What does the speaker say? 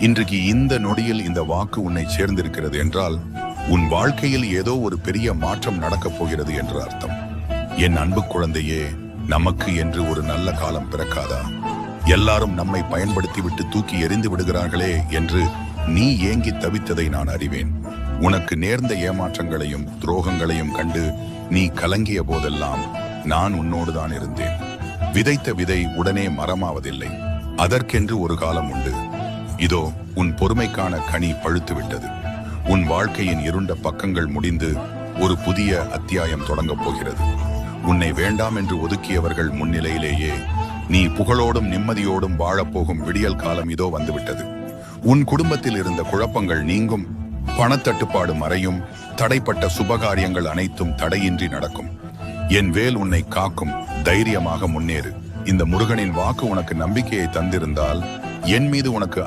இன்றைக்கு இந்த நொடியில் இந்த வாக்கு உன்னை சேர்ந்திருக்கிறது என்றால் உன் வாழ்க்கையில் ஏதோ ஒரு பெரிய மாற்றம் நடக்கப் போகிறது என்று அர்த்தம். என் அன்பு குழந்தையே, நமக்கு என்று ஒரு நல்ல காலம் பிறக்காதா? எல்லாரும் நம்மை பயன்படுத்திவிட்டு தூக்கி எறிந்து விடுகிறார்களே என்று நீ ஏங்கி தவித்ததை நான் அறிவேன். உனக்கு நேர்ந்த ஏமாற்றங்களையும் துரோகங்களையும் கண்டு நீ கலங்கிய போதெல்லாம் நான் உன்னோடுதான் இருந்தேன். விதைத்த விதை உடனே மரமாவதில்லை. அதற்கென்று ஒரு காலம் உண்டு. இதோ உன் பொறுமைக்கான கனி பழுத்து விட்டது. உன் வாழ்க்கையின் இருண்ட பக்கங்கள் முடிந்து ஒரு புதிய அத்தியாயம் தொடங்கப் போகிறது. உன்னை வேண்டாம் என்று ஒதுக்கியவர்கள் முன்னிலையிலேயே நீ புகழோடும் நிம்மதியோடும் வாழப்போகும் விடியல் காலம் இதோ வந்துவிட்டது. உன் குடும்பத்தில் இருந்த குழப்பங்கள் நீங்கும், பணத்தட்டுப்பாடு மறையும், தடைப்பட்ட சுபகாரியங்கள் அனைத்தும் தடையின்றி நடக்கும். என் வேல் உன்னை காக்கும். தைரியமாக முன்னேறு. இந்த முருகனின் வாக்கு உனக்கு நம்பிக்கையை தந்திருந்தால் என் மீது உனக்கு